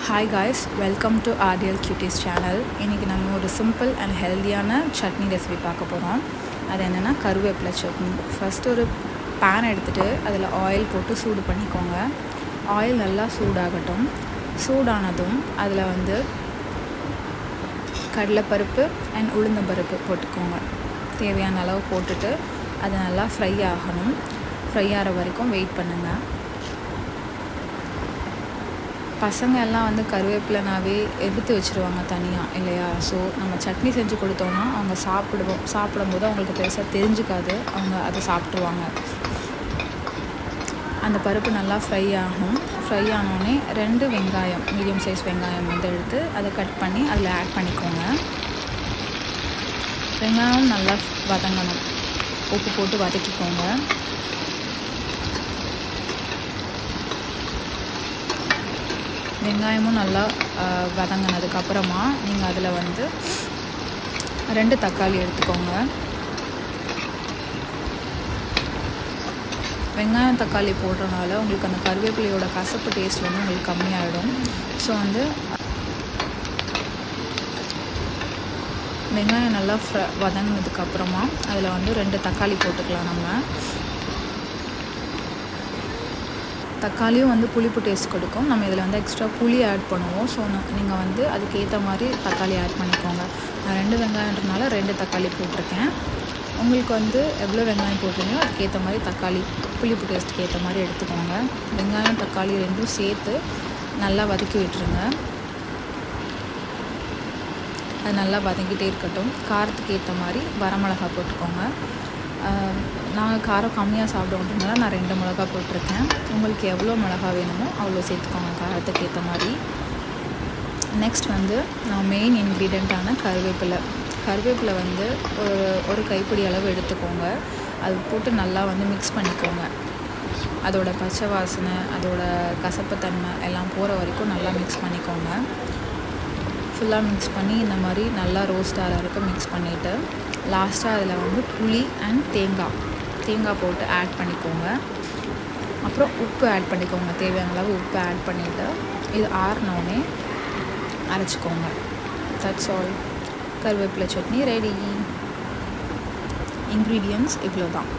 Hi guys, welcome to RDL Cuties channel. இன்றைக்கி நம்ம ஒரு சிம்பிள் அண்ட் ஹெல்தியான சட்னி ரெசிபி பார்க்க போகிறோம். அது என்னென்னா கருவேப்பிலை சட்னி. ஃபஸ்ட்டு ஒரு பேன் எடுத்துகிட்டு அதில் ஆயில் போட்டு சூடு பண்ணிக்கோங்க. ஆயில் நல்லா சூடாகட்டும். சூடானதும் அதில் கடலைப்பருப்பு அண்ட் உளுந்தம்பருப்பு போட்டுக்கோங்க. தேவையான அளவு போட்டுட்டு அது நல்லா ஃப்ரை ஆகணும். ஃப்ரை ஆகிற வரைக்கும் வெயிட் பண்ணுங்கள். பசங்க எல்லாம் கருவேப்பிலைனாவே எடுத்து வச்சுருவாங்க தனியாக, இல்லையா? ஸோ நம்ம சட்னி செஞ்சு கொடுத்தோன்னா அவங்க சாப்பிடும்போது அவங்களுக்கு பெருசாக தெரிஞ்சுக்காது, அவங்க அதை சாப்பிட்ருவாங்க. அந்த பருப்பு நல்லா ஃப்ரை ஆகும். ஃப்ரை ஆனோடனே 2 வெங்காயம், மீடியம் சைஸ் வெங்காயம் எடுத்து அதை கட் பண்ணி அதில் ஆட் பண்ணிக்கோங்க. வெங்காயம் நல்லா வதங்கணும். உப்பு போட்டு வதக்கிக்கோங்க. வெங்காயமும் நல்லா வதங்கினதுக்கப்புறமா நீங்கள் அதில் 2 தக்காளி எடுத்துக்கோங்க. வெங்காயம் தக்காளி போடுறதுனால உங்களுக்கு அந்த கருவேப்பிலையோட கசப்பு டேஸ்ட் உங்களுக்கு கம்மியாகிடும். ஸோ வெங்காயம் நல்லா வதங்கினதுக்கப்புறமா அதில் 2 தக்காளி போட்டுக்கலாம். நம்ம தக்காளியும் புளிப்பு டேஸ்ட் கொடுக்கும். நம்ம இதில் எக்ஸ்ட்ரா புளி ஆட் பண்ணுவோம். ஸோ நீங்கள் அதுக்கேற்ற மாதிரி தக்காளி ஆட் பண்ணிக்கோங்க. நான் 2 வெங்காயன்றனால 2 தக்காளி போட்டிருக்கேன். உங்களுக்கு எவ்வளோ வெங்காயம் போட்டிருந்தோ அதுக்கேற்ற மாதிரி தக்காளி புளிப்பு டேஸ்ட்டுக்கு ஏற்ற மாதிரி எடுத்துக்கோங்க. வெங்காயம் தக்காளி 2 சேர்த்து நல்லா வதக்கி விட்டுருங்க. அது நல்லா வதங்கிட்டே இருக்கட்டும். காரத்துக்கு ஏற்ற மாதிரி வரமிளகா போட்டுக்கோங்க. நாங்கள் காரம் கம்மியாக சாப்பிடுவோன்றதுனால நான் 2 மிளகா போட்டிருக்கேன். உங்களுக்கு எவ்வளோ மிளகா வேணுமோ அவ்வளோ சேர்த்துக்கோங்க காரத்துக்கு ஏற்ற மாதிரி. நெக்ஸ்ட் நம்ம மெயின் இன்க்ரீடியண்ட்டான கருவேப்பிலை ஒரு கைப்பிடி அளவு எடுத்துக்கோங்க. அது போட்டு நல்லா மிக்ஸ் பண்ணிக்கோங்க. அதோட பச்சை வாசனை, அதோட கசப்புத்தன்மை எல்லாம் போகிற வரைக்கும் நல்லா மிக்ஸ் பண்ணிக்கோங்க. ஃபுல்லாக மிக்ஸ் பண்ணி இந்த மாதிரி நல்லா ரோஸ்ட் ஆகிற வரைக்கும் மிக்ஸ் பண்ணிவிட்டு லாஸ்ட்டாக அதில் புளி அண்ட் தேங்காய் போட்டு ஆட் பண்ணிக்கோங்க. அப்புறம் உப்பு ஆட் பண்ணிக்கோங்க. தேவையான அளவு உப்பு ஆட் பண்ணிவிட்டு இது ஆறினோடனே அரைச்சிக்கோங்க. That's all. கருவேப்பிலை சட்னி ரெடி. இன்க்ரீடியன்ட்ஸ் இவ்வளோ தான்.